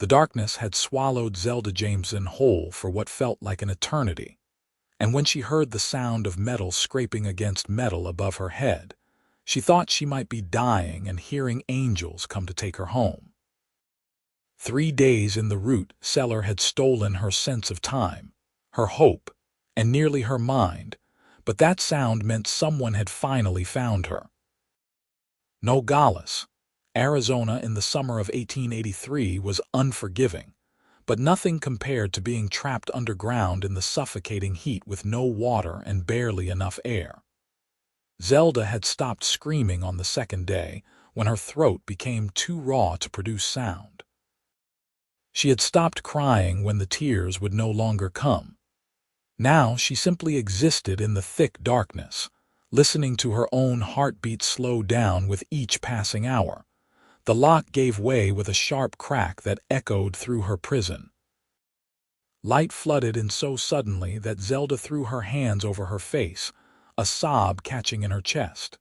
The darkness had swallowed Zelda Jameson whole for what felt like an eternity, and when she heard the sound of metal scraping against metal above her head, she thought she might be dying and hearing angels come to take her home. 3 days in the root cellar had stolen her sense of time, her hope, and nearly her mind, but that sound meant someone had finally found her. Nogales, Arizona in the summer of 1883 was unforgiving, but nothing compared to being trapped underground in the suffocating heat with no water and barely enough air. Zelda had stopped screaming on the second day when her throat became too raw to produce sound. She had stopped crying when the tears would no longer come. Now she simply existed in the thick darkness, listening to her own heartbeat slow down with each passing hour. The lock gave way with a sharp crack that echoed through her prison. Light flooded in so suddenly that Zelda threw her hands over her face, a sob catching in her chest.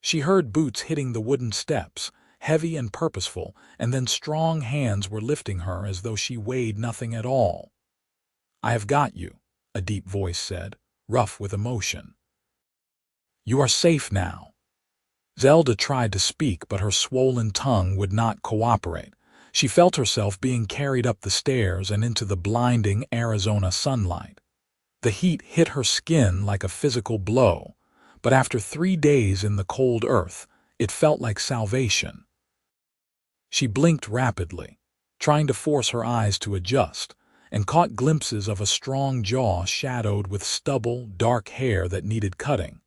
She heard boots hitting the wooden steps, heavy and purposeful, and then strong hands were lifting her as though she weighed nothing at all. "I have got you," a deep voice said, rough with emotion. "You are safe now." Zelda tried to speak, but her swollen tongue would not cooperate. She felt herself being carried up the stairs and into the blinding Arizona sunlight. The heat hit her skin like a physical blow, but after 3 days in the cold earth, it felt like salvation. She blinked rapidly, trying to force her eyes to adjust, and caught glimpses of a strong jaw shadowed with stubble, dark hair that needed cutting,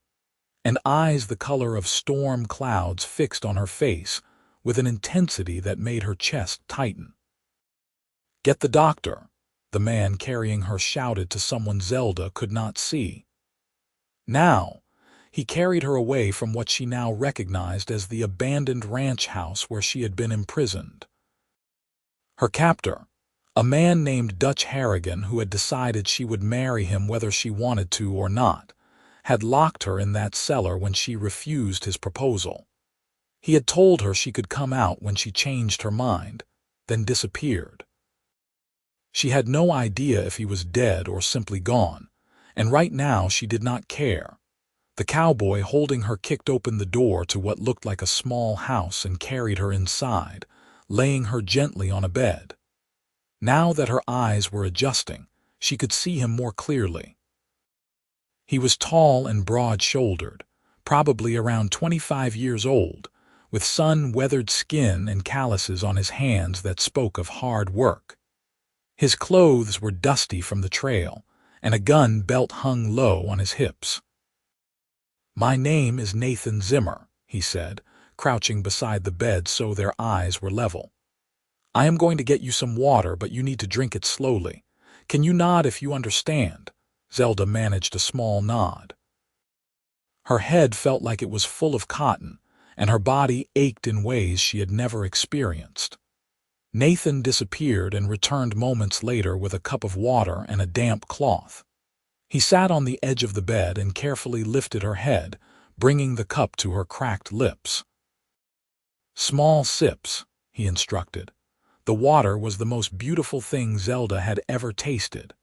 and eyes the color of storm clouds fixed on her face with an intensity that made her chest tighten. "Get the doctor," the man carrying her shouted to someone Zelda could not see. Now, he carried her away from what she now recognized as the abandoned ranch house where she had been imprisoned. Her captor, a man named Dutch Harrigan who had decided she would marry him whether she wanted to or not, had locked her in that cellar when she refused his proposal. He had told her she could come out when she changed her mind, then disappeared. She had no idea if he was dead or simply gone, and right now she did not care. The cowboy holding her kicked open the door to what looked like a small house and carried her inside, laying her gently on a bed. Now that her eyes were adjusting, she could see him more clearly. He was tall and broad-shouldered, probably around 25 years old, with sun-weathered skin and calluses on his hands that spoke of hard work. His clothes were dusty from the trail, and a gun belt hung low on his hips. "My name is Nathan Zimmer," he said, crouching beside the bed so their eyes were level. "I am going to get you some water, but you need to drink it slowly. Can you nod if you understand?" Zelda managed a small nod. Her head felt like it was full of cotton, and her body ached in ways she had never experienced. Nathan disappeared and returned moments later with a cup of water and a damp cloth. He sat on the edge of the bed and carefully lifted her head, bringing the cup to her cracked lips. "Small sips," he instructed. The water was the most beautiful thing Zelda had ever tasted.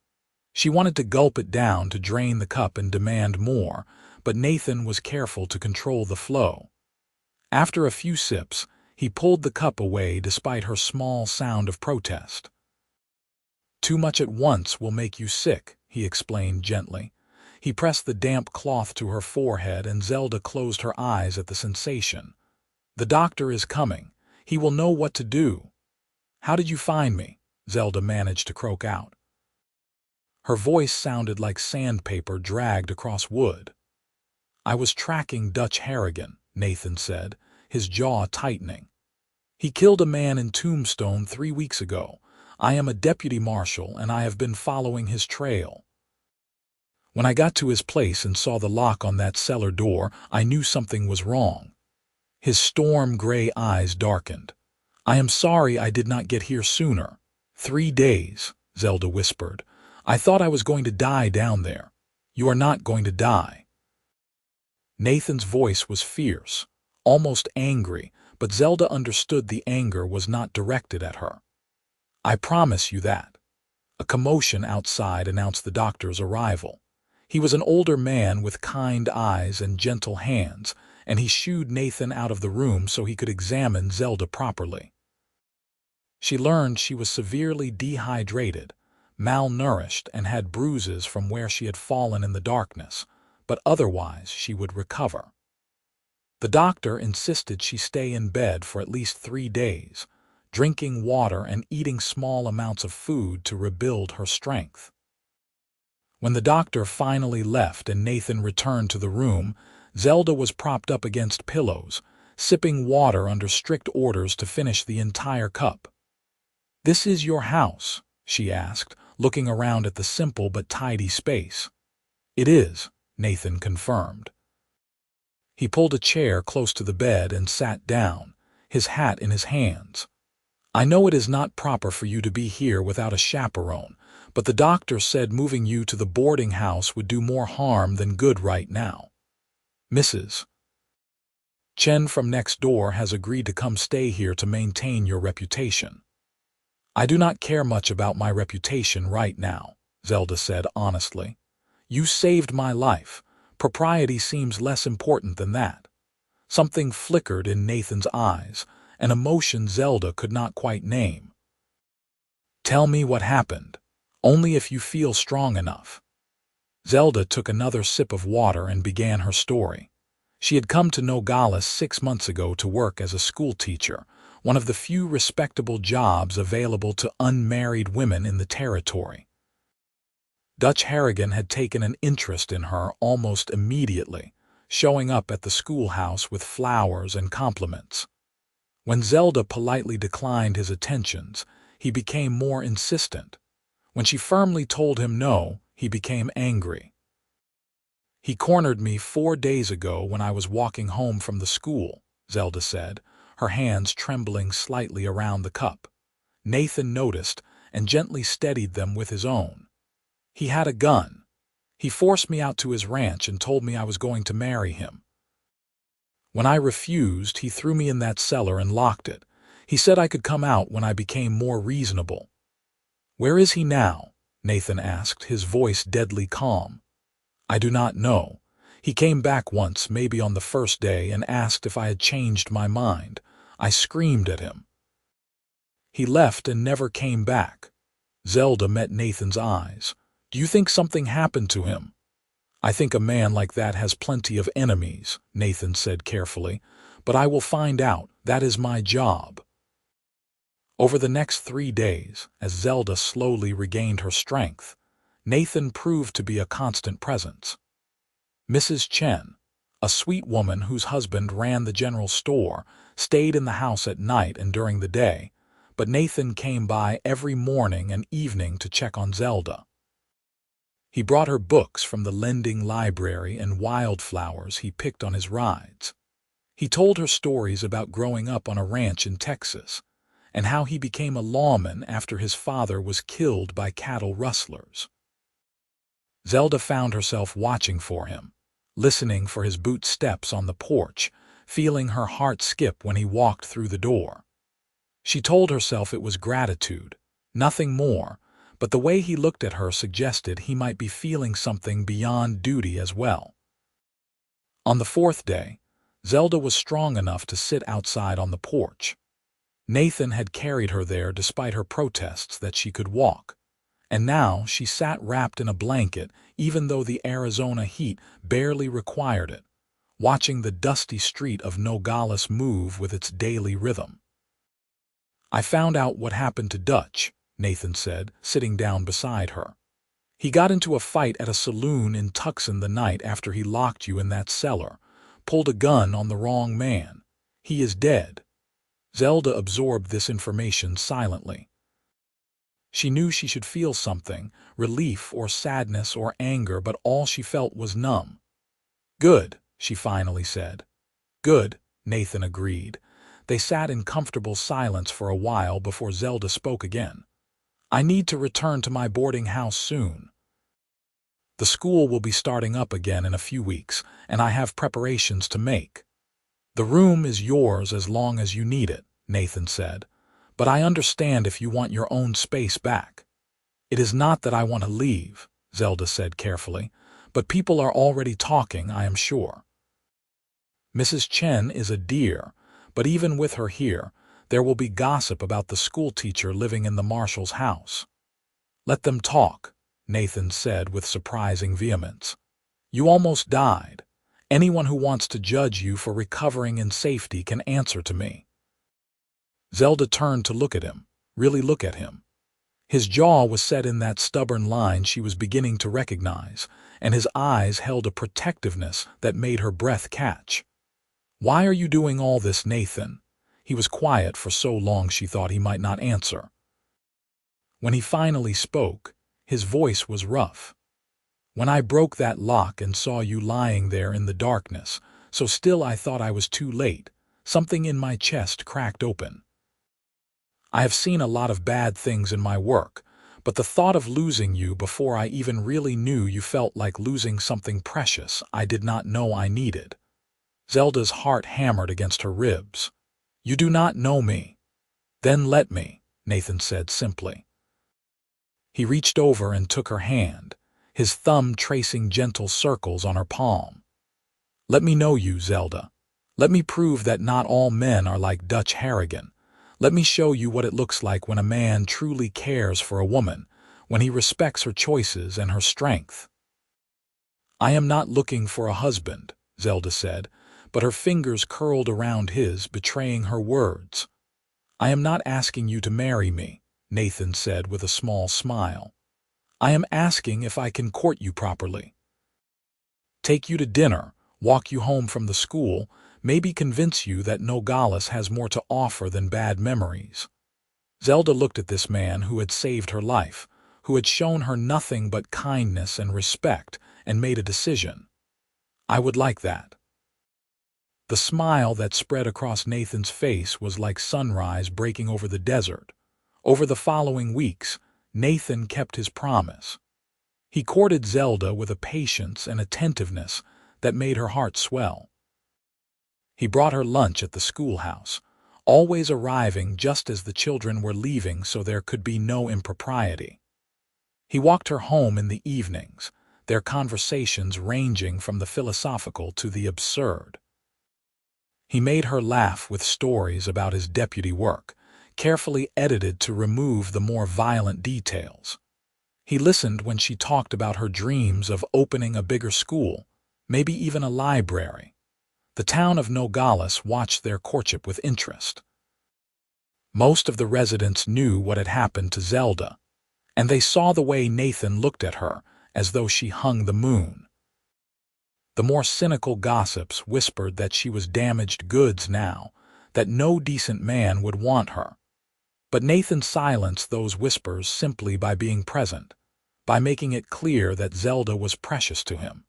She wanted to gulp it down to drain the cup and demand more, but Nathan was careful to control the flow. After a few sips, he pulled the cup away despite her small sound of protest. "Too much at once will make you sick," he explained gently. He pressed the damp cloth to her forehead and Zelda closed her eyes at the sensation. "The doctor is coming. He will know what to do." "How did you find me?" Zelda managed to croak out. Her voice sounded like sandpaper dragged across wood. "I was tracking Dutch Harrigan," Nathan said, his jaw tightening. "He killed a man in Tombstone 3 weeks ago. I am a deputy marshal and I have been following his trail. When I got to his place and saw the lock on that cellar door, I knew something was wrong." His storm-gray eyes darkened. "I am sorry I did not get here sooner." 3 days, Zelda whispered. "I thought I was going to die down there." "You are not going to die." Nathan's voice was fierce, almost angry, but Zelda understood the anger was not directed at her. I promise you that." A commotion outside announced the doctor's arrival. He was an older man with kind eyes and gentle hands, and he shooed Nathan out of the room so he could examine Zelda properly. She learned she was severely dehydrated, malnourished, and had bruises from where she had fallen in the darkness, but otherwise she would recover. The doctor insisted she stay in bed for at least 3 days, drinking water and eating small amounts of food to rebuild her strength. When the doctor finally left and Nathan returned to the room, Zelda was propped up against pillows, sipping water under strict orders to finish the entire cup. "This is your house?" she asked, looking around at the simple but tidy space. "It is," Nathan confirmed. He pulled a chair close to the bed and sat down, his hat in his hands. "I know it is not proper for you to be here without a chaperone, but the doctor said moving you to the boarding house would do more harm than good right now. Mrs. Chen from next door has agreed to come stay here to maintain your reputation." "I do not care much about my reputation right now," Zelda said honestly. "You saved my life. Propriety seems less important than that." Something flickered in Nathan's eyes, an emotion Zelda could not quite name. "Tell me what happened. Only if you feel strong enough." Zelda took another sip of water and began her story. She had come to Nogales 6 months ago to work as a school teacher, one of the few respectable jobs available to unmarried women in the territory. Dutch Harrigan had taken an interest in her almost immediately, showing up at the schoolhouse with flowers and compliments. When Zelda politely declined his attentions, he became more insistent. When she firmly told him no, he became angry. "He cornered me 4 days ago when I was walking home from the school," Zelda said, her hands trembling slightly around the cup. Nathan noticed and gently steadied them with his own. "He had a gun. He forced me out to his ranch and told me I was going to marry him. When I refused, he threw me in that cellar and locked it. He said I could come out when I became more reasonable." "Where is he now?" Nathan asked, his voice deadly calm. "I do not know. He came back once, maybe on the first day, and asked if I had changed my mind. I screamed at him. He left and never came back." Zelda met Nathan's eyes. "Do you think something happened to him?" "I think a man like that has plenty of enemies," Nathan said carefully, "but I will find out. That is my job." Over the next 3 days, as Zelda slowly regained her strength, Nathan proved to be a constant presence. Mrs. Chen, a sweet woman whose husband ran the general store, stayed in the house at night and during the day, but Nathan came by every morning and evening to check on Zelda. He brought her books from the lending library and wildflowers he picked on his rides. He told her stories about growing up on a ranch in Texas, and how he became a lawman after his father was killed by cattle rustlers. Zelda found herself watching for him, listening for his boot steps on the porch, feeling her heart skip when he walked through the door. She told herself it was gratitude, nothing more, but the way he looked at her suggested he might be feeling something beyond duty as well. On the 4th day, Zelda was strong enough to sit outside on the porch. Nathan had carried her there despite her protests that she could walk, and now she sat wrapped in a blanket even though the Arizona heat barely required it, watching the dusty street of Nogales move with its daily rhythm. "I found out what happened to Dutch," Nathan said, sitting down beside her. "He got into a fight at a saloon in Tucson the night after he locked you in that cellar, pulled a gun on the wrong man. He is dead." Zelda absorbed this information silently. She knew she should feel something, relief or sadness or anger, but all she felt was numb. "Good," she finally said. "Good," Nathan agreed. They sat in comfortable silence for a while before Zelda spoke again. "I need to return to my boarding house soon. The school will be starting up again in a few weeks, and I have preparations to make." "The room is yours as long as you need it," Nathan said, But I understand if you want your own space back. It is not that I want to leave, Zelda said carefully, but people are already talking, I am sure. Mrs. Chen is a dear, but even with her here, there will be gossip about the schoolteacher living in the marshal's house. Let them talk, Nathan said with surprising vehemence. You almost died. Anyone who wants to judge you for recovering in safety can answer to me. Zelda turned to look at him, really look at him. His jaw was set in that stubborn line she was beginning to recognize, and his eyes held a protectiveness that made her breath catch. Why are you doing all this, Nathan? He was quiet for so long she thought he might not answer. When he finally spoke, his voice was rough. When I broke that lock and saw you lying there in the darkness, so still I thought I was too late, something in my chest cracked open. I have seen a lot of bad things in my work, but the thought of losing you before I even really knew you felt like losing something precious I did not know I needed. Zelda's heart hammered against her ribs. You do not know me. Then let me, Nathan said simply. He reached over and took her hand, his thumb tracing gentle circles on her palm. Let me know you, Zelda. Let me prove that not all men are like Dutch Harrigan. Let me show you what it looks like when a man truly cares for a woman, when he respects her choices and her strength. I am not looking for a husband, Zelda said, but her fingers curled around his, betraying her words. I am not asking you to marry me, Nathan said with a small smile. I am asking if I can court you properly. Take you to dinner, walk you home from the school, maybe convince you that Nogales has more to offer than bad memories. Zelda looked at this man who had saved her life, who had shown her nothing but kindness and respect, and made a decision. I would like that. The smile that spread across Nathan's face was like sunrise breaking over the desert. Over the following weeks, Nathan kept his promise. He courted Zelda with a patience and attentiveness that made her heart swell. He brought her lunch at the schoolhouse, always arriving just as the children were leaving so there could be no impropriety. He walked her home in the evenings, their conversations ranging from the philosophical to the absurd. He made her laugh with stories about his deputy work, carefully edited to remove the more violent details. He listened when she talked about her dreams of opening a bigger school, maybe even a library. The town of Nogales watched their courtship with interest. Most of the residents knew what had happened to Zelda, and they saw the way Nathan looked at her as though she hung the moon. The more cynical gossips whispered that she was damaged goods now, that no decent man would want her. But Nathan silenced those whispers simply by being present, by making it clear that Zelda was precious to him.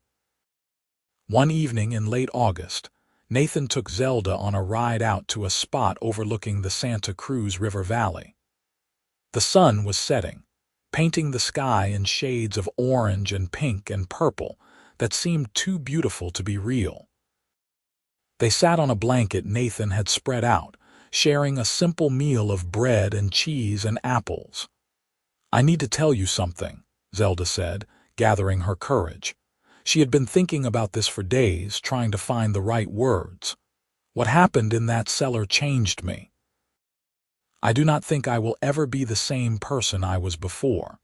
One evening in late August, Nathan took Zelda on a ride out to a spot overlooking the Santa Cruz River Valley. The sun was setting, painting the sky in shades of orange and pink and purple that seemed too beautiful to be real. They sat on a blanket Nathan had spread out, sharing a simple meal of bread and cheese and apples. I need to tell you something, Zelda said, gathering her courage. She had been thinking about this for days, trying to find the right words. What happened in that cellar changed me. I do not think I will ever be the same person I was before.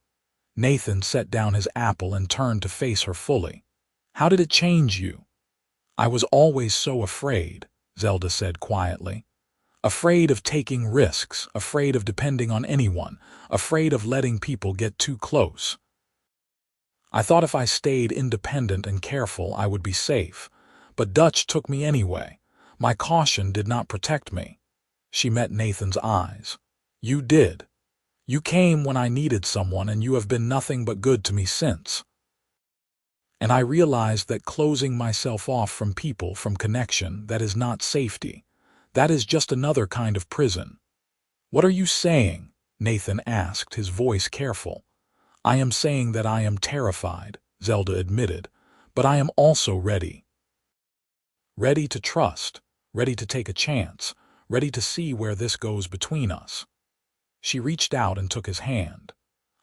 Nathan set down his apple and turned to face her fully. How did it change you? I was always so afraid, Zelda said quietly. Afraid of taking risks, afraid of depending on anyone, afraid of letting people get too close. I thought if I stayed independent and careful, I would be safe. But Dutch took me anyway. My caution did not protect me. She met Nathan's eyes. You did. You came when I needed someone, and you have been nothing but good to me since. And I realized that closing myself off from people, from connection, that is not safety. That is just another kind of prison. What are you saying? Nathan asked, his voice careful. I am saying that I am terrified, Zelda admitted, but I am also ready. Ready to trust, ready to take a chance, ready to see where this goes between us. She reached out and took his hand.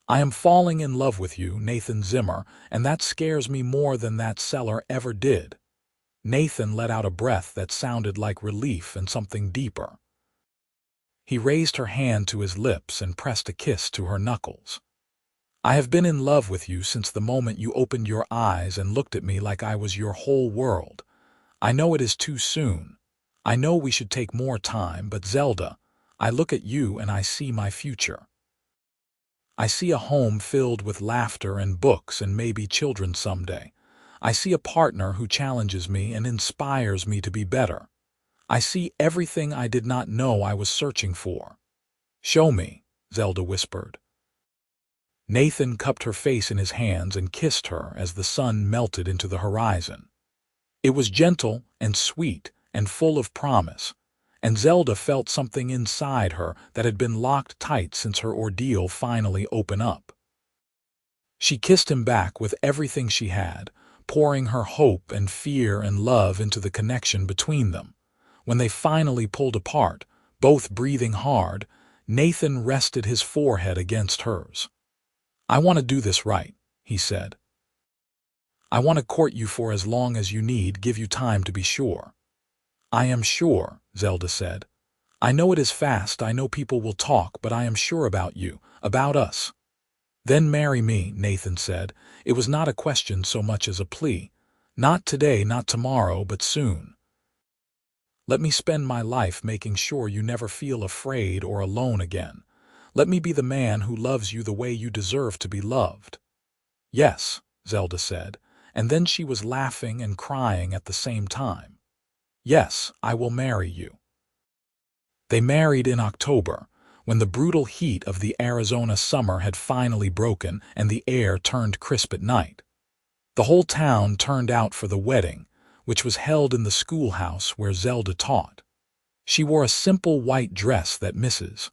"I am falling in love with you, Nathan Zimmer, and that scares me more than that Cellar ever did." Nathan let out a breath that sounded like relief and something deeper. He raised her hand to his lips and pressed a kiss to her knuckles. "I have been in love with you since the moment you opened your eyes and looked at me like I was your whole world. I know it is too soon. I know we should take more time, but Zelda, I look at you and I see my future. I see a home filled with laughter and books and maybe children someday. I see a partner who challenges me and inspires me to be better. I see everything I did not know I was searching for." "Show me," Zelda whispered. Nathan cupped her face in his hands and kissed her as the sun melted into the horizon. It was gentle and sweet and full of promise, and Zelda felt something inside her that had been locked tight since her ordeal finally opened up. She kissed him back with everything she had, pouring her hope and fear and love into the connection between them. When they finally pulled apart, both breathing hard, Nathan rested his forehead against hers. "I want to do this right," he said. "I want to court you for as long as you need, give you time to be sure." "I am sure," Zelda said. "I know it is fast, I know people will talk, but I am sure about you, about us." "Then marry me," Nathan said. It was not a question so much as a plea. "Not today, not tomorrow, but soon. Let me spend my life making sure you never feel afraid or alone again. Let me be the man who loves you the way you deserve to be loved." "Yes," Zelda said, and then she was laughing and crying at the same time. "Yes, I will marry you." They married in October, when the brutal heat of the Arizona summer had finally broken and the air turned crisp at night. The whole town turned out for the wedding, which was held in the schoolhouse where Zelda taught. She wore a simple white dress that Mrs.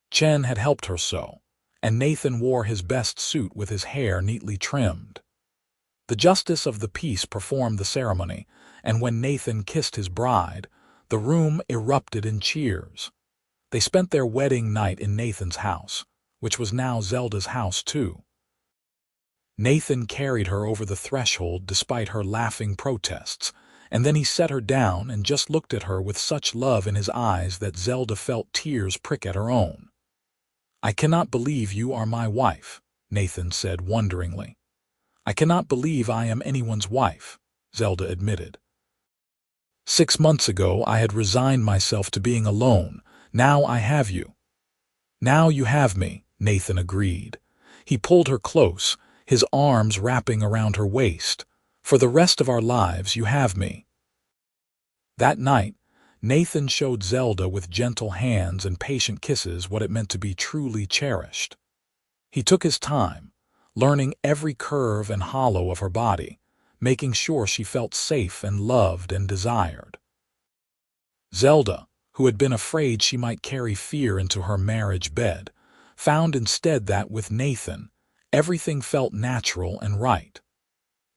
Chen had helped her sew, and Nathan wore his best suit with his hair neatly trimmed. The justice of the peace performed the ceremony, and when Nathan kissed his bride, the room erupted in cheers. They spent their wedding night in Nathan's house, which was now Zelda's house too. Nathan carried her over the threshold despite her laughing protests, and then he set her down and just looked at her with such love in his eyes that Zelda felt tears prick at her own. "I cannot believe you are my wife," Nathan said wonderingly. "I cannot believe I am anyone's wife," Zelda admitted. "6 months ago I had resigned myself to being alone. Now I have you." "Now you have me," Nathan agreed. He pulled her close, his arms wrapping around her waist. "For the rest of our lives you have me." That night, Nathan showed Zelda with gentle hands and patient kisses what it meant to be truly cherished. He took his time, learning every curve and hollow of her body, making sure she felt safe and loved and desired. Zelda, who had been afraid she might carry fear into her marriage bed, found instead that with Nathan, everything felt natural and right.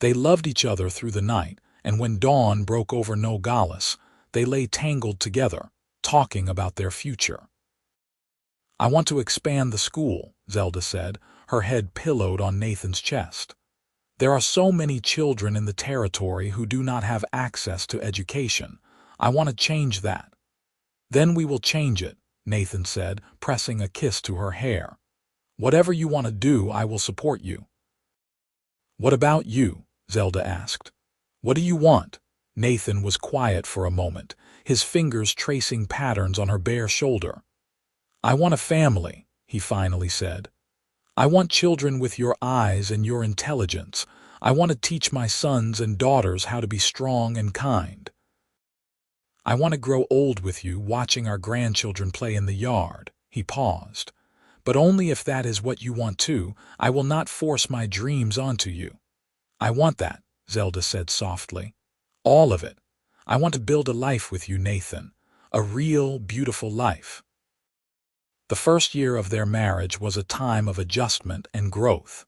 They loved each other through the night, and when dawn broke over Nogales, they lay tangled together, talking about their future. "I want to expand the school," Zelda said, her head pillowed on Nathan's chest. "There are so many children in the territory who do not have access to education. I want to change that." "Then we will change it," Nathan said, pressing a kiss to her hair. "Whatever you want to do, I will support you." "What about you?" Zelda asked. "What do you want?" Nathan was quiet for a moment, his fingers tracing patterns on her bare shoulder. "I want a family," he finally said. "I want children with your eyes and your intelligence. I want to teach my sons and daughters how to be strong and kind. I want to grow old with you, watching our grandchildren play in the yard." He paused. "But only if that is what you want too. I will not force my dreams onto you." "I want that," Zelda said softly. "All of it. I want to build a life with you, Nathan. A real, beautiful life." The first year of their marriage was a time of adjustment and growth.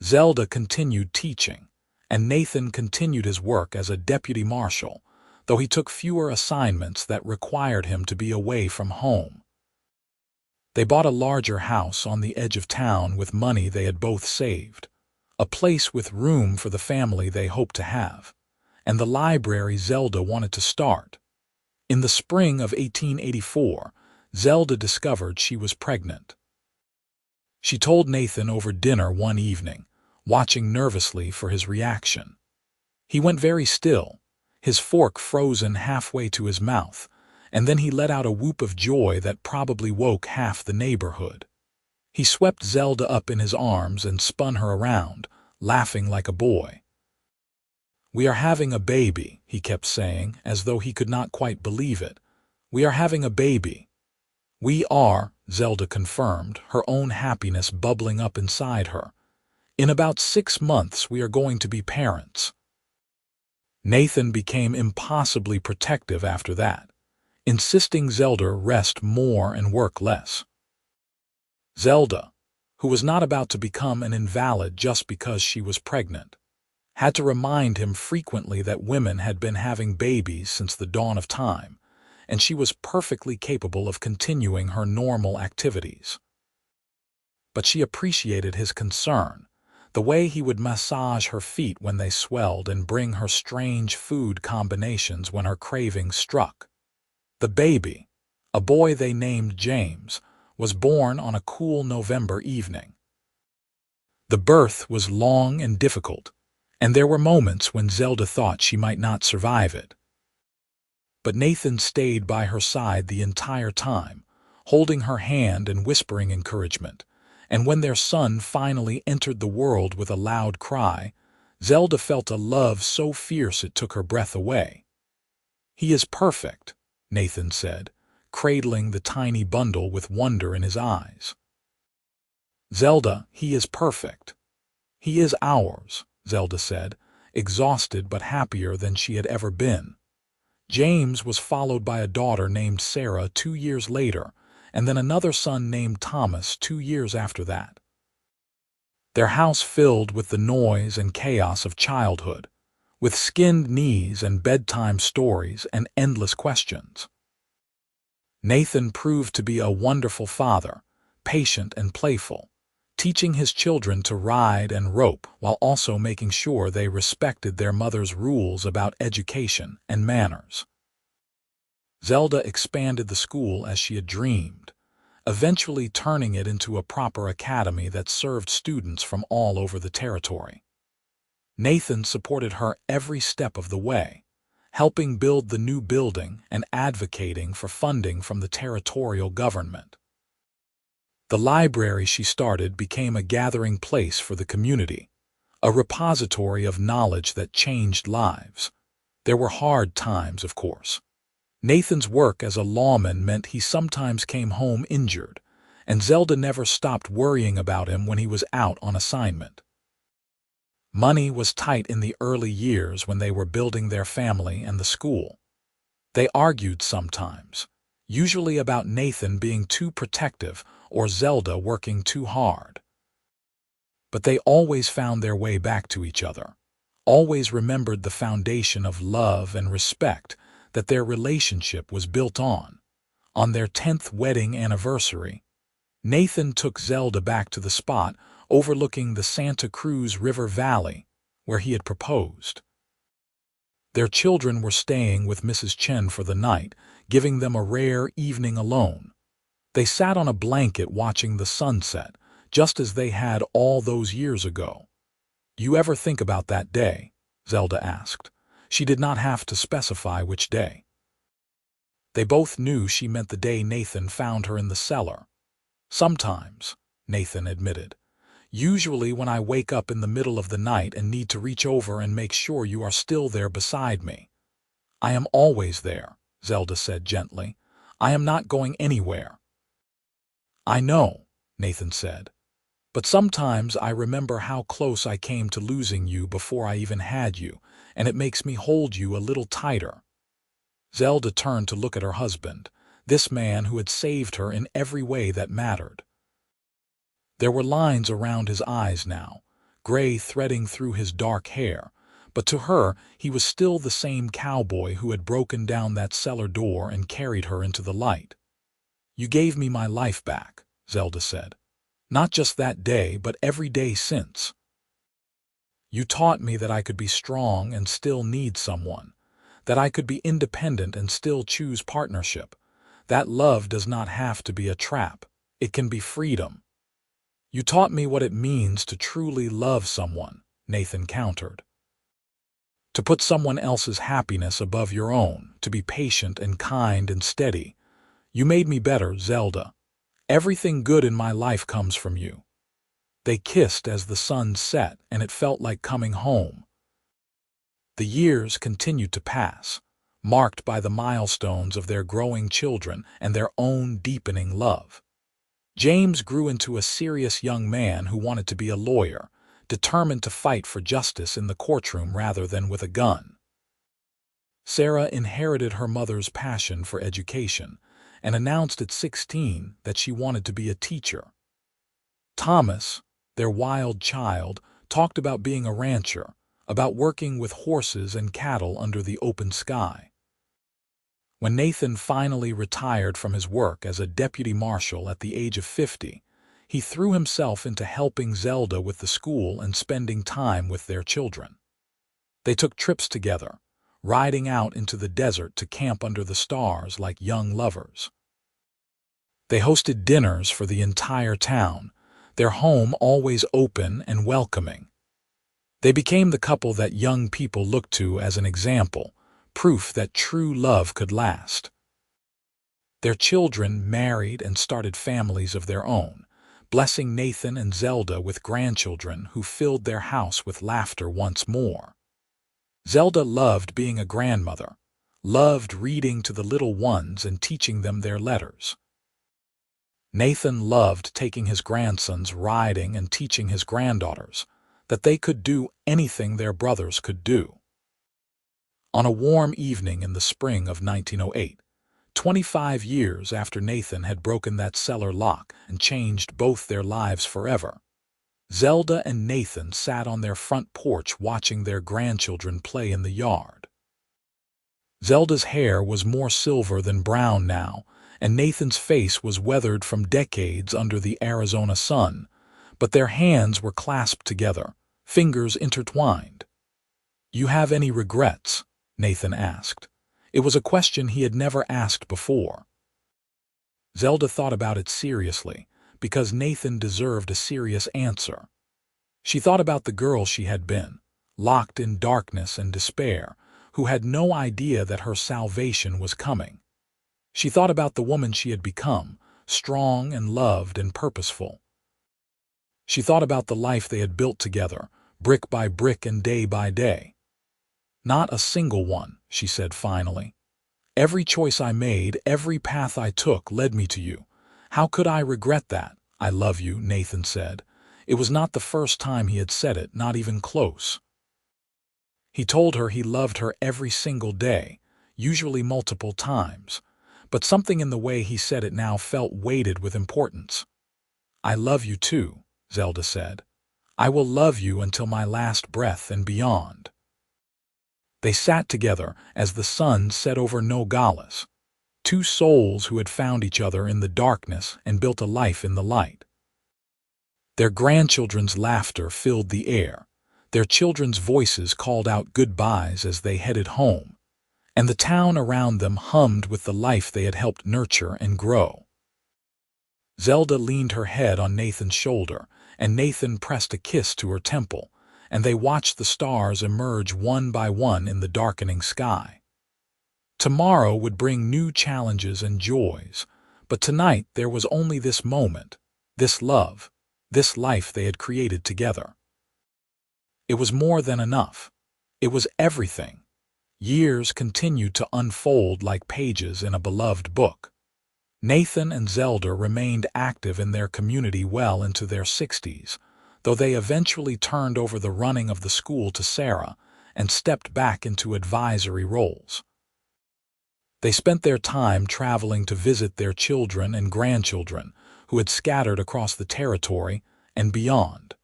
Zelda continued teaching, and Nathan continued his work as a deputy marshal, though he took fewer assignments that required him to be away from home. They bought a larger house on the edge of town with money they had both saved, a place with room for the family they hoped to have, and the library Zelda wanted to start. In the spring of 1884, Zelda discovered she was pregnant. She told Nathan over dinner one evening, watching nervously for his reaction. He went very still, his fork frozen halfway to his mouth, and then he let out a whoop of joy that probably woke half the neighborhood. He swept Zelda up in his arms and spun her around, laughing like a boy. "We are having a baby," he kept saying, as though he could not quite believe it. "We are having a baby." "We are," Zelda confirmed, her own happiness bubbling up inside her. "In about 6 months we are going to be parents." Nathan became impossibly protective after that, insisting Zelda rest more and work less. Zelda, who was not about to become an invalid just because she was pregnant, had to remind him frequently that women had been having babies since the dawn of time, and she was perfectly capable of continuing her normal activities. But she appreciated his concern, the way he would massage her feet when they swelled and bring her strange food combinations when her cravings struck. The baby, a boy they named James, was born on a cool November evening. The birth was long and difficult, and there were moments when Zelda thought she might not survive it. But Nathan stayed by her side the entire time, holding her hand and whispering encouragement, and when their son finally entered the world with a loud cry, Zelda felt a love so fierce it took her breath away. "He is perfect," Nathan said, cradling the tiny bundle with wonder in his eyes. "Zelda, he is perfect." "He is ours," Zelda said, exhausted but happier than she had ever been. James was followed by a daughter named Sarah 2 years later, and then another son named Thomas 2 years after that. Their house filled with the noise and chaos of childhood, with skinned knees and bedtime stories and endless questions. Nathan proved to be a wonderful father, patient and playful, teaching his children to ride and rope while also making sure they respected their mother's rules about education and manners. Zelda expanded the school as she had dreamed, eventually turning it into a proper academy that served students from all over the territory. Nathan supported her every step of the way, helping build the new building and advocating for funding from the territorial government. The library she started became a gathering place for the community, a repository of knowledge that changed lives. There were hard times, of course. Nathan's work as a lawman meant he sometimes came home injured, and Zelda never stopped worrying about him when he was out on assignment. Money was tight in the early years when they were building their family and the school. They argued sometimes, usually about Nathan being too protective or Zelda working too hard. But they always found their way back to each other, always remembered the foundation of love and respect that their relationship was built on. On their 10th wedding anniversary, Nathan took Zelda back to the spot overlooking the Santa Cruz River Valley where he had proposed. Their children were staying with Mrs. Chen for the night, giving them a rare evening alone. They sat on a blanket watching the sunset, just as they had all those years ago. "You ever think about that day?" Zelda asked. She did not have to specify which day. They both knew she meant the day Nathan found her in the cellar. "Sometimes," Nathan admitted. "Usually when I wake up in the middle of the night and need to reach over and make sure you are still there beside me." "I am always there," Zelda said gently. "I am not going anywhere." "I know," Nathan said. "But sometimes I remember how close I came to losing you before I even had you, and it makes me hold you a little tighter." Zelda turned to look at her husband, this man who had saved her in every way that mattered. There were lines around his eyes now, gray threading through his dark hair, but to her he was still the same cowboy who had broken down that cellar door and carried her into the light. "You gave me my life back," Zelda said. "Not just that day, but every day since. You taught me that I could be strong and still need someone, that I could be independent and still choose partnership, that love does not have to be a trap, it can be freedom. You taught me what it means to truly love someone," Nathan countered. "To put someone else's happiness above your own, to be patient and kind and steady. You made me better, Zelda. Everything good in my life comes from you." They kissed as the sun set, and it felt like coming home. The years continued to pass, marked by the milestones of their growing children and their own deepening love. James grew into a serious young man who wanted to be a lawyer, determined to fight for justice in the courtroom rather than with a gun. Sarah inherited her mother's passion for education and announced at 16 that she wanted to be a teacher. Thomas, their wild child, talked about being a rancher, about working with horses and cattle under the open sky. When Nathan finally retired from his work as a deputy marshal at the age of 50, he threw himself into helping Zelda with the school and spending time with their children. They took trips together, riding out into the desert to camp under the stars like young lovers. They hosted dinners for the entire town, their home always open and welcoming. They became the couple that young people looked to as an example, proof that true love could last. Their children married and started families of their own, blessing Nathan and Zelda with grandchildren who filled their house with laughter once more. Zelda loved being a grandmother, loved reading to the little ones and teaching them their letters. Nathan loved taking his grandsons riding and teaching his granddaughters that they could do anything their brothers could do. On a warm evening in the spring of 1908, 25 years after Nathan had broken that cellar lock and changed both their lives forever, Zelda and Nathan sat on their front porch watching their grandchildren play in the yard. Zelda's hair was more silver than brown now, and Nathan's face was weathered from decades under the Arizona sun, but their hands were clasped together, fingers intertwined. "You have any regrets?" Nathan asked. It was a question he had never asked before. Zelda thought about it seriously, because Nathan deserved a serious answer. She thought about the girl she had been, locked in darkness and despair, who had no idea that her salvation was coming. She thought about the woman she had become, strong and loved and purposeful. She thought about the life they had built together, brick by brick and day by day. "Not a single one," she said finally. "Every choice I made, every path I took led me to you. How could I regret that?" "I love you," Nathan said. It was not the first time he had said it, not even close. He told her he loved her every single day, usually multiple times, but something in the way he said it now felt weighted with importance. "I love you too," Zelda said. "I will love you until my last breath and beyond." They sat together as the sun set over Nogales, two souls who had found each other in the darkness and built a life in the light. Their grandchildren's laughter filled the air, their children's voices called out goodbyes as they headed home, and the town around them hummed with the life they had helped nurture and grow. Zelda leaned her head on Nathan's shoulder, and Nathan pressed a kiss to her temple, and they watched the stars emerge one by one in the darkening sky. Tomorrow would bring new challenges and joys, but tonight there was only this moment, this love, this life they had created together. It was more than enough. It was everything. Years continued to unfold like pages in a beloved book. Nathan and Zelda remained active in their community well into their 60s, though they eventually turned over the running of the school to Sarah and stepped back into advisory roles. They spent their time traveling to visit their children and grandchildren who had scattered across the territory and beyond.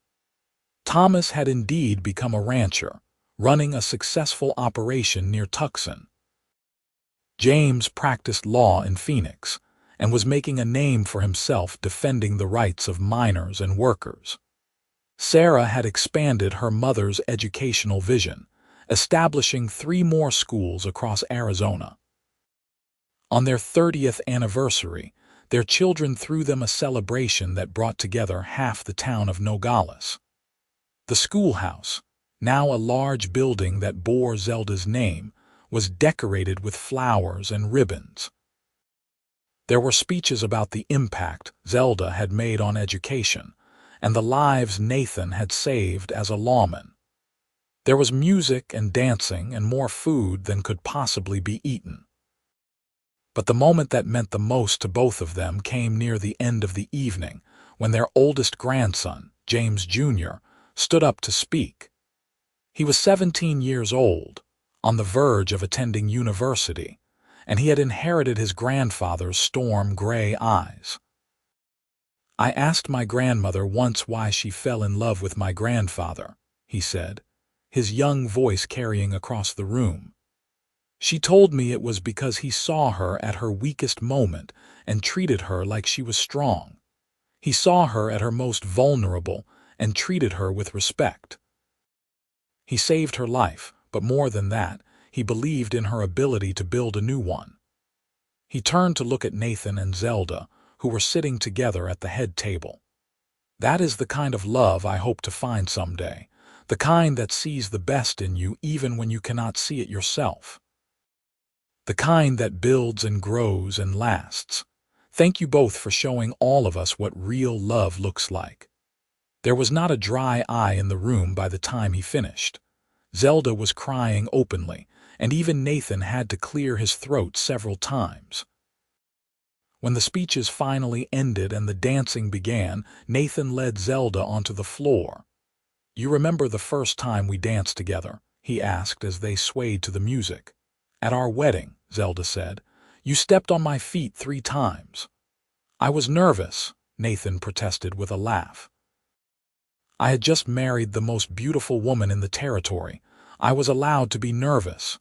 Thomas had indeed become a rancher, running a successful operation near Tucson. James practiced law in Phoenix, and was making a name for himself defending the rights of miners and workers. Sarah had expanded her mother's educational vision, establishing 3 more schools across Arizona. On their 30th anniversary, their children threw them a celebration that brought together half the town of Nogales. The schoolhouse, now a large building that bore Zelda's name, was decorated with flowers and ribbons. There were speeches about the impact Zelda had made on education and the lives Nathan had saved as a lawman. There was music and dancing and more food than could possibly be eaten. But the moment that meant the most to both of them came near the end of the evening, when their oldest grandson, James Jr., stood up to speak. He was 17 years old, on the verge of attending university, and he had inherited his grandfather's storm-gray eyes. "I asked my grandmother once why she fell in love with my grandfather," he said, his young voice carrying across the room. "She told me it was because he saw her at her weakest moment and treated her like she was strong. He saw her at her most vulnerable and treated her with respect. He saved her life, but more than that, he believed in her ability to build a new one." He turned to look at Nathan and Zelda, who were sitting together at the head table. "That is the kind of love I hope to find someday, the kind that sees the best in you even when you cannot see it yourself. The kind that builds and grows and lasts. Thank you both for showing all of us what real love looks like." There was not a dry eye in the room by the time he finished. Zelda was crying openly, and even Nathan had to clear his throat several times. When the speeches finally ended and the dancing began, Nathan led Zelda onto the floor. "You remember the first time we danced together?" he asked as they swayed to the music. "At our wedding," Zelda said. "You stepped on my feet 3 times. "I was nervous," Nathan protested with a laugh. "I had just married the most beautiful woman in the territory. I was allowed to be nervous."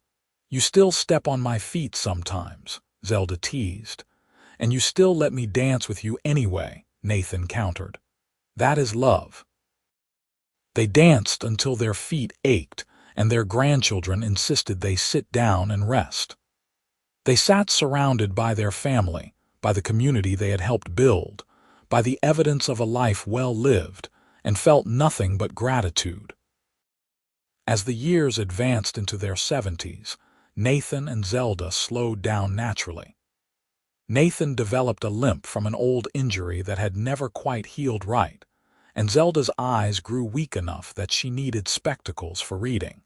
"You still step on my feet sometimes," Zelda teased. "And you still let me dance with you anyway," Nathan countered. "That is love." They danced until their feet ached, and their grandchildren insisted they sit down and rest. They sat surrounded by their family, by the community they had helped build, by the evidence of a life well lived, and felt nothing but gratitude. As the years advanced into their 70s, Nathan and Zelda slowed down naturally. Nathan developed a limp from an old injury that had never quite healed right, and Zelda's eyes grew weak enough that she needed spectacles for reading.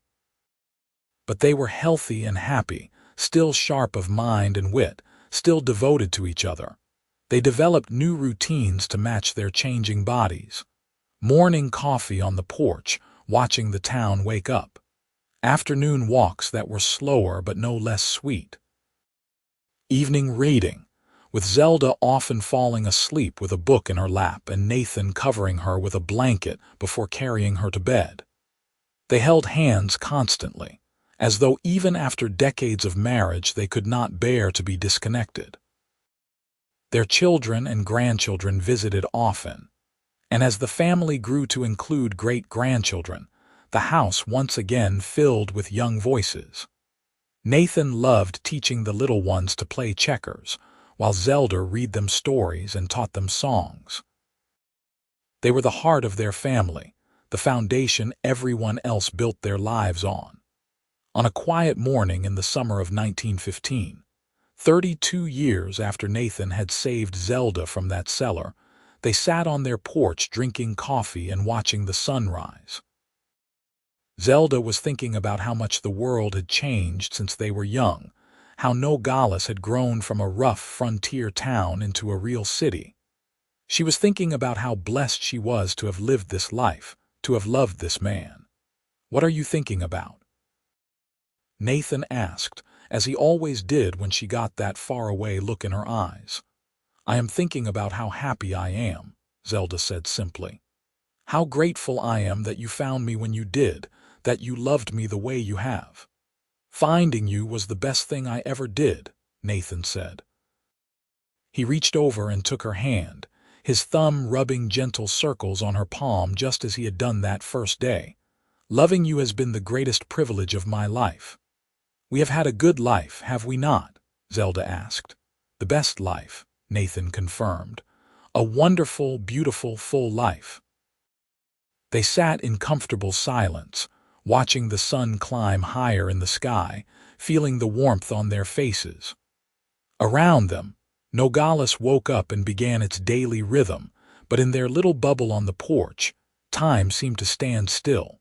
But they were healthy and happy, still sharp of mind and wit, still devoted to each other. They developed new routines to match their changing bodies. Morning coffee on the porch, watching the town wake up. Afternoon walks that were slower but no less sweet. Evening reading, with Zelda often falling asleep with a book in her lap and Nathan covering her with a blanket before carrying her to bed. They held hands constantly, as though even after decades of marriage they could not bear to be disconnected. Their children and grandchildren visited often, and as the family grew to include great-grandchildren, the house once again filled with young voices. Nathan loved teaching the little ones to play checkers, while Zelda read them stories and taught them songs. They were the heart of their family, the foundation everyone else built their lives on. On a quiet morning in the summer of 1915, 32 years after Nathan had saved Zelda from that cellar, they sat on their porch drinking coffee and watching the sunrise. Zelda was thinking about how much the world had changed since they were young, how Nogales had grown from a rough frontier town into a real city. She was thinking about how blessed she was to have lived this life, to have loved this man. "What are you thinking about?" Nathan asked, as he always did when she got that faraway look in her eyes. "I am thinking about how happy I am," Zelda said simply. "How grateful I am that you found me when you did, that you loved me the way you have." "Finding you was the best thing I ever did," Nathan said. He reached over and took her hand, his thumb rubbing gentle circles on her palm just as he had done that first day. "Loving you has been the greatest privilege of my life." "We have had a good life, have we not?" Zelda asked. "The best life," Nathan confirmed. "A wonderful, beautiful, full life." They sat in comfortable silence, watching the sun climb higher in the sky, feeling the warmth on their faces. Around them, Nogales woke up and began its daily rhythm, but in their little bubble on the porch, time seemed to stand still.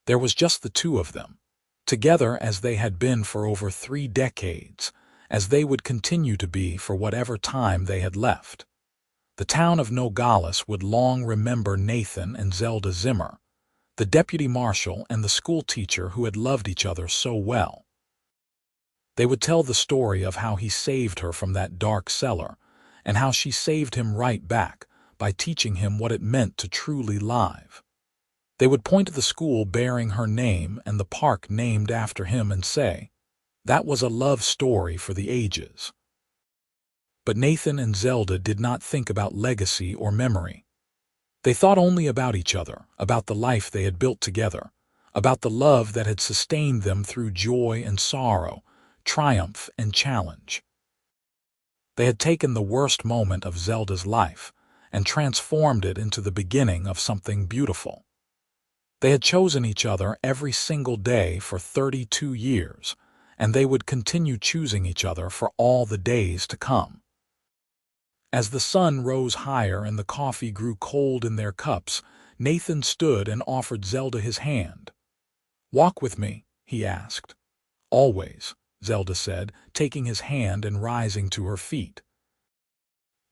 There was just the two of them, together as they had been for over 3 decades, as they would continue to be for whatever time they had left. The town of Nogales would long remember Nathan and Zelda Zimmer, the deputy marshal and the school teacher who had loved each other so well. They would tell the story of how he saved her from that dark cellar, and how she saved him right back by teaching him what it meant to truly live. They would point to the school bearing her name and the park named after him and say, "That was a love story for the ages." But Nathan and Zelda did not think about legacy or memory. They thought only about each other, about the life they had built together, about the love that had sustained them through joy and sorrow, triumph and challenge. They had taken the worst moment of Zelda's life and transformed it into the beginning of something beautiful. They had chosen each other every single day for 32 years, and they would continue choosing each other for all the days to come. As the sun rose higher and the coffee grew cold in their cups, Nathan stood and offered Zelda his hand. "Walk with me," he asked. "Always," Zelda said, taking his hand and rising to her feet.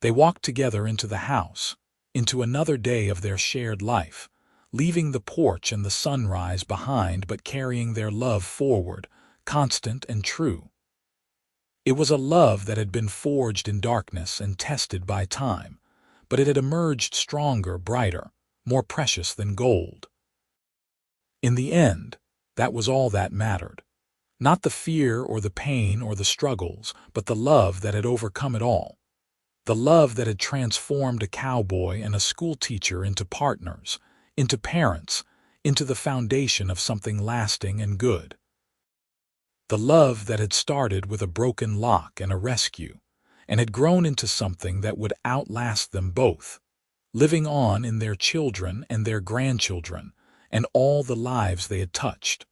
They walked together into the house, into another day of their shared life, leaving the porch and the sunrise behind but carrying their love forward, constant and true. It was a love that had been forged in darkness and tested by time, but it had emerged stronger, brighter, more precious than gold. In the end, that was all that mattered. Not the fear or the pain or the struggles, but the love that had overcome it all. The love that had transformed a cowboy and a schoolteacher into partners, into parents, into the foundation of something lasting and good. The love that had started with a broken lock and a rescue, and had grown into something that would outlast them both, living on in their children and their grandchildren, and all the lives they had touched.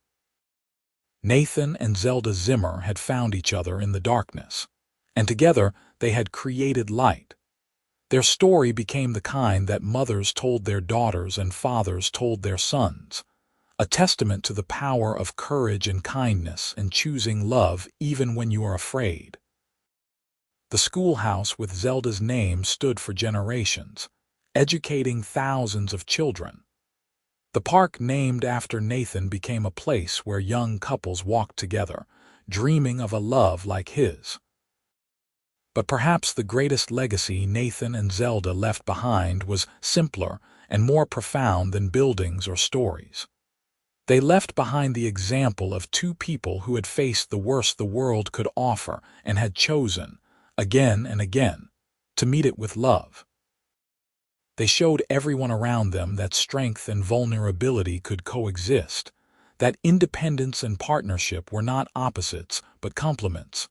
Nathan and Zelda Zimmer had found each other in the darkness, and together they had created light. Their story became the kind that mothers told their daughters and fathers told their sons, a testament to the power of courage and kindness and choosing love even when you are afraid. The schoolhouse with Zelda's name stood for generations, educating thousands of children. The park named after Nathan became a place where young couples walked together, dreaming of a love like his. But perhaps the greatest legacy Nathan and Zelda left behind was simpler and more profound than buildings or stories. They left behind the example of two people who had faced the worst the world could offer and had chosen, again and again, to meet it with love. They showed everyone around them that strength and vulnerability could coexist, that independence and partnership were not opposites but complements,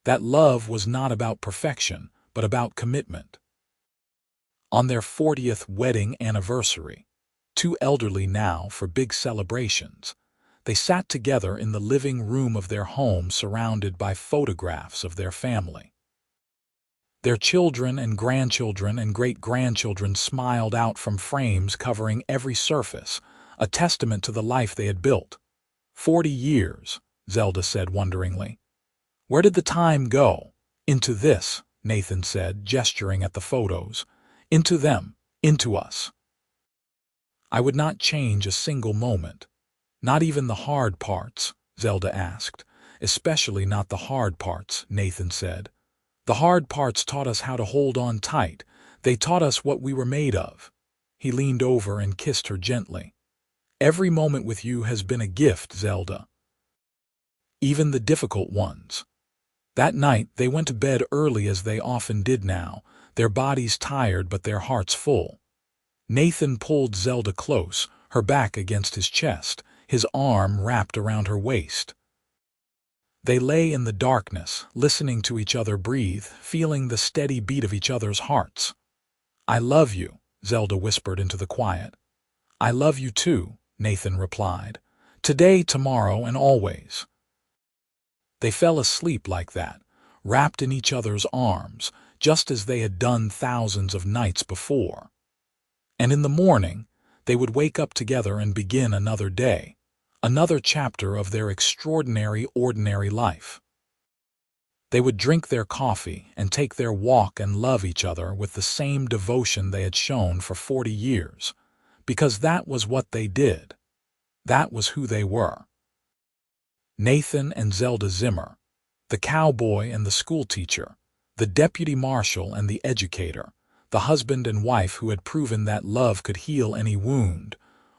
that love was not about perfection but about commitment. On their 40th wedding anniversary, too elderly now for big celebrations, they sat together in the living room of their home surrounded by photographs of their family. Their children and grandchildren and great-grandchildren smiled out from frames covering every surface, a testament to the life they had built. 40 years, Zelda said wonderingly. "Where did the time go?" "Into this," Nathan said, gesturing at the photos. "Into them, into us." "I would not change a single moment. Not even the hard parts?" Zelda asked. "Especially not the hard parts," Nathan said. "The hard parts taught us how to hold on tight. They taught us what we were made of." He leaned over and kissed her gently. "Every moment with you has been a gift, Zelda. Even the difficult ones." That night they went to bed early as they often did now, their bodies tired but their hearts full. Nathan pulled Zelda close, her back against his chest, his arm wrapped around her waist. They lay in the darkness, listening to each other breathe, feeling the steady beat of each other's hearts. "I love you," Zelda whispered into the quiet. "I love you too," Nathan replied. "Today, tomorrow, and always." They fell asleep like that, wrapped in each other's arms, just as they had done thousands of nights before. And in the morning, they would wake up together and begin another day, another chapter of their extraordinary, ordinary life. They would drink their coffee and take their walk and love each other with the same devotion they had shown for 40 years, because that was what they did. That was who they were. Nathan and Zelda Zimmer, the cowboy and the schoolteacher, the deputy marshal and the educator, the husband and wife who had proven that love could heal any wound,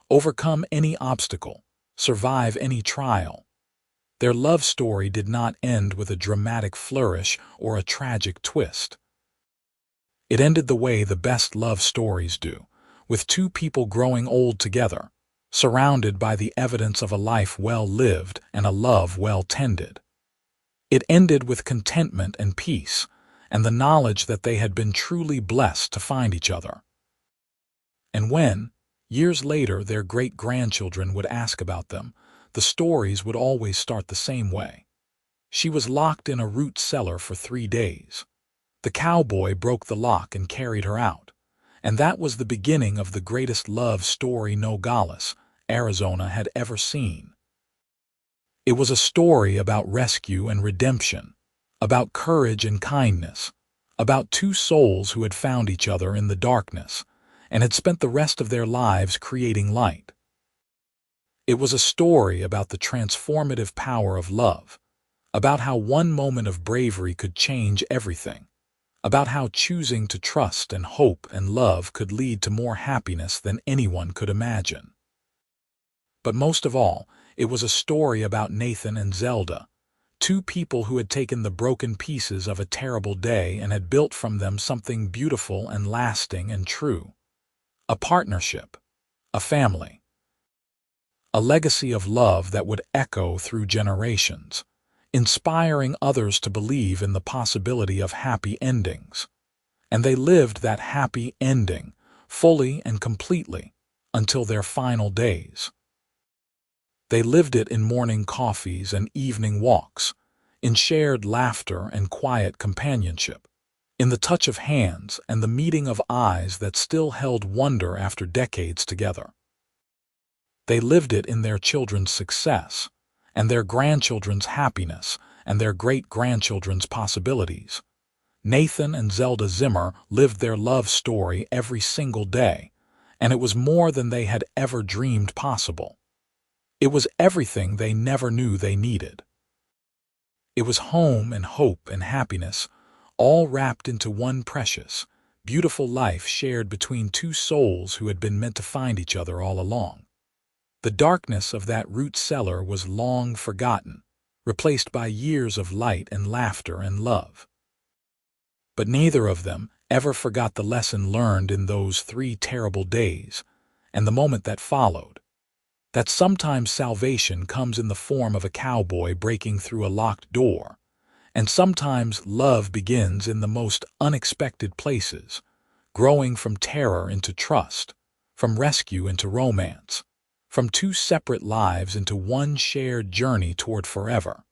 overcome any obstacle, survive any trial. Their love story did not end with a dramatic flourish or a tragic twist. It ended the way the best love stories do, with two people growing old together, surrounded by the evidence of a life well lived and a love well tended. It ended with contentment and peace, and the knowledge that they had been truly blessed to find each other. And when, years later, their great-grandchildren would ask about them, the stories would always start the same way. She was locked in a root cellar for 3 days. The cowboy broke the lock and carried her out, and that was the beginning of the greatest love story Nogales, Arizona had ever seen. It was a story about rescue and redemption, about courage and kindness, about two souls who had found each other in the darkness and had spent the rest of their lives creating light. It was a story about the transformative power of love, about how one moment of bravery could change everything, about how choosing to trust and hope and love could lead to more happiness than anyone could imagine. But most of all, it was a story about Nathan and Zelda, two people who had taken the broken pieces of a terrible day and had built from them something beautiful and lasting and true. A partnership, a family, a legacy of love that would echo through generations, inspiring others to believe in the possibility of happy endings. And they lived that happy ending, fully and completely, until their final days. They lived it in morning coffees and evening walks, in shared laughter and quiet companionship, in the touch of hands and the meeting of eyes that still held wonder after decades together. They lived it in their children's success, and their grandchildren's happiness, and their great-grandchildren's possibilities. Nathan and Zelda Zimmer lived their love story every single day, and it was more than they had ever dreamed possible. It was everything they never knew they needed. It was home and hope and happiness, all wrapped into one precious, beautiful life shared between two souls who had been meant to find each other all along. The darkness of that root cellar was long forgotten, replaced by years of light and laughter and love. But neither of them ever forgot the lesson learned in those 3 terrible days, and the moment that followed. That sometimes salvation comes in the form of a cowboy breaking through a locked door, and sometimes love begins in the most unexpected places, growing from terror into trust, from rescue into romance, from 2 separate lives into one shared journey toward forever.